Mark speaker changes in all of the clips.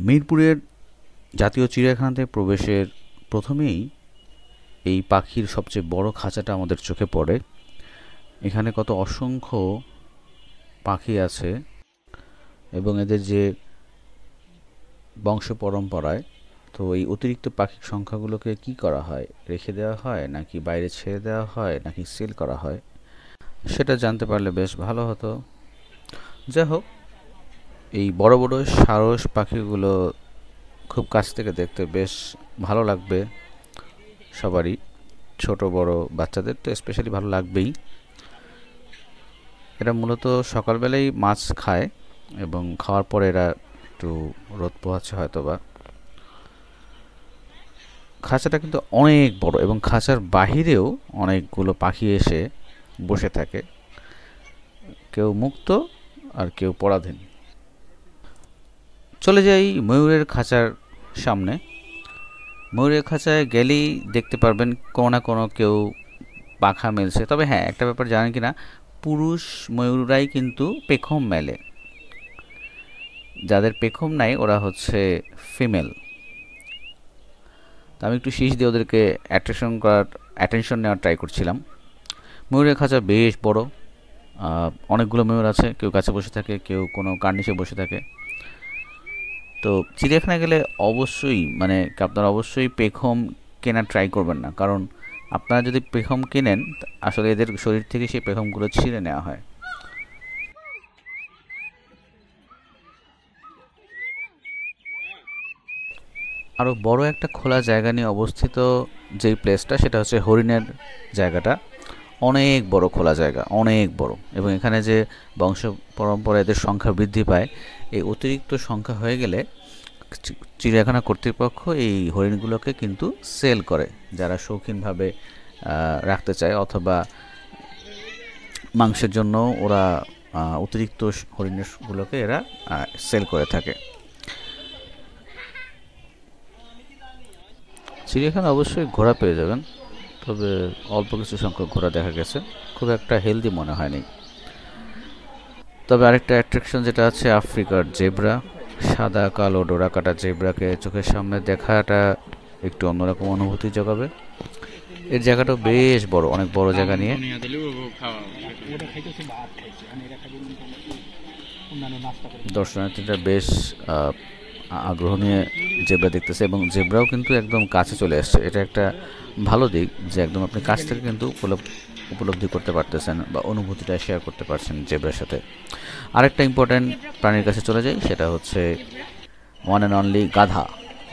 Speaker 1: মিরপুরের জাতীয় চিড়িয়াখানাতে প্রবেশের প্রথমেই এই পাখির সবচেয়ে বড় খাঁচাটা আমাদের চোখে পড়ে। এখানে কত অসংখ্য পাখি আছে এবং এদের যে বংশ পরম্পরায়, তো এই অতিরিক্ত পাখির সংখ্যাগুলোকে কি করা হয়, রেখে দেওয়া হয় নাকি বাইরে ছেড়ে দেওয়া হয় নাকি সেল করা হয়, সেটা জানতে পারলে বেশ ভালো হতো। যাই হোক, এই বড় বড় সারস পাখিগুলো খুব কাছ থেকে দেখতে বেশ ভালো লাগবে সবারই, ছোট বড় বাচ্চাদের তো স্পেশালি ভালো লাগবেই। এরা মূলত সকালবেলায় মাছ খায় এবং খাওয়ার পরে এরা একটু রোদ পোহাচ্ছে হয়তোবা। খাঁচাটা কিন্তু অনেক বড় এবং খাঁচার বাহিরেও অনেকগুলো পাখি এসে বসে থাকে, কেউ মুক্ত আর কেউ পরাধীন। চলে যাই ময়ূরের খাঁচার সামনে। ময়ূরের খাঁচায় গেলেই দেখতে পারবেন কোনো না কোনো কেউ পাখা মেলছে। তবে হ্যাঁ, একটা ব্যাপার জানেন কি না, পুরুষ ময়ূররাই কিন্তু পেখম মেলে, যাদের পেখম নাই ওরা হচ্ছে ফিমেল। তো আমি একটু শীষ দিয়ে ওদেরকে অ্যাটেনশন নেওয়ার ট্রাই করছিলাম। ময়ূরের খাঁচা বেশ বড়, অনেকগুলো ময়ূর আছে, কেউ কাছে বসে থাকে, কেউ কোনো কার্নিশে বসে থাকে। তো চিড়িয়াখানায় গেলে অবশ্যই আপনারা অবশ্যই পেখম কেনার ট্রাই করবেন না, কারণ আপনারা যদি পেখম কেনেন আসলে এদের শরীর থেকে সেই পেখমগুলো ছিঁড়ে নেওয়া হয়। আরও বড় একটা খোলা জায়গা নিয়ে অবস্থিত যেই প্লেসটা, সেটা হচ্ছে হরিণের জায়গাটা। অনেক বড় খোলা জায়গা, অনেক বড়, এবং এখানে যে বংশ পরম্পরা এদের সংখ্যা বৃদ্ধি পায়, এই অতিরিক্ত সংখ্যা হয়ে গেলে চিড়িয়াখানা কর্তৃপক্ষ এই হরিণগুলোকে কিন্তু সেল করে, যারা শৌখিনভাবে রাখতে চায় অথবা মাংসের জন্য ওরা অতিরিক্ত হরিণগুলোকে এরা সেল করে থাকে। চিড়িয়াখানা অবশ্যই ঘোড়া পেয়ে যাবেন, তবে অল্প কিছু সংখ্যক ঘোড়া দেখা গেছে, খুব একটা হেলদি মনে হয়নি। তবে আরেকটা অ্যাট্রাকশন যেটা আছে, আফ্রিকার জেব্রা, সাদা কালো ডোরা কাটা জেব্রাকে চোখের সামনে দেখাটা একটু অন্যরকম অনুভূতি জোগাবে। এর জায়গাটাও বেশ বড়, অনেক বড় জায়গা নিয়ে। দর্শনার্থীরা বেশ আগ্রহ নিয়ে জেব্রা দেখতেছে এবং জেব্রাও কিন্তু একদম কাছে চলে আসছে। এটা একটা ভালো দিক যে একদম আপনি কাছ থেকে কিন্তু উপলব্ধি করতে পারতেছেন বা অনুভূতিটা শেয়ার করতে পারছেন জেব্রার সাথে। আরেকটা ইম্পর্ট্যান্ট প্রাণীর কাছে চলে যাই, সেটা হচ্ছে ওয়ান অ্যান্ড অনলি গাধা।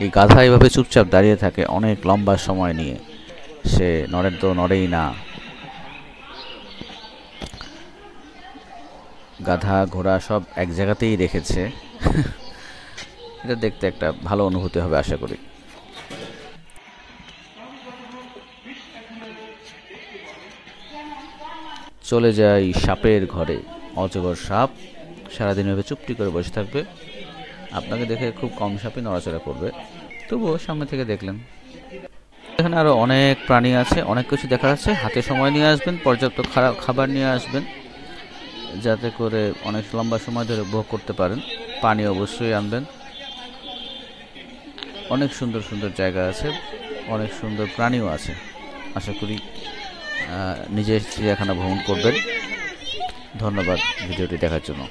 Speaker 1: এই গাধা এভাবে চুপচাপ দাঁড়িয়ে থাকে অনেক লম্বা সময় নিয়ে, সে নড়েই না। গাধা ঘোড়া সব এক জায়গাতেই রেখেছে। এটা দেখতে একটা ভালো অনুভূতি হবে আশা করি। চলে যাই সাপের ঘরে। অজগর সাপ সারাদিন এভাবে চুপটি করে বসে থাকবে, আপনাকে দেখে খুব কম সাপই নড়াচড়া করবে, তবুও সামনে থেকে দেখলেন। এখানে আরও অনেক প্রাণী আছে, অনেক কিছু দেখা যাচ্ছে। হাতে সময় নিয়ে আসবেন, পর্যাপ্ত খাবার নিয়ে আসবেন, যাতে করে অনেক লম্বা সময় ধরে উপভোগ করতে পারেন। পানি অবশ্যই আনবেন। অনেক সুন্দর সুন্দর জায়গা আছে, অনেক সুন্দর প্রাণীও আছে। আশা করি নিজে চিড়িয়াখানা ভ্রমণ করবেন। ধন্যবাদ ভিডিওটি দেখার জন্য।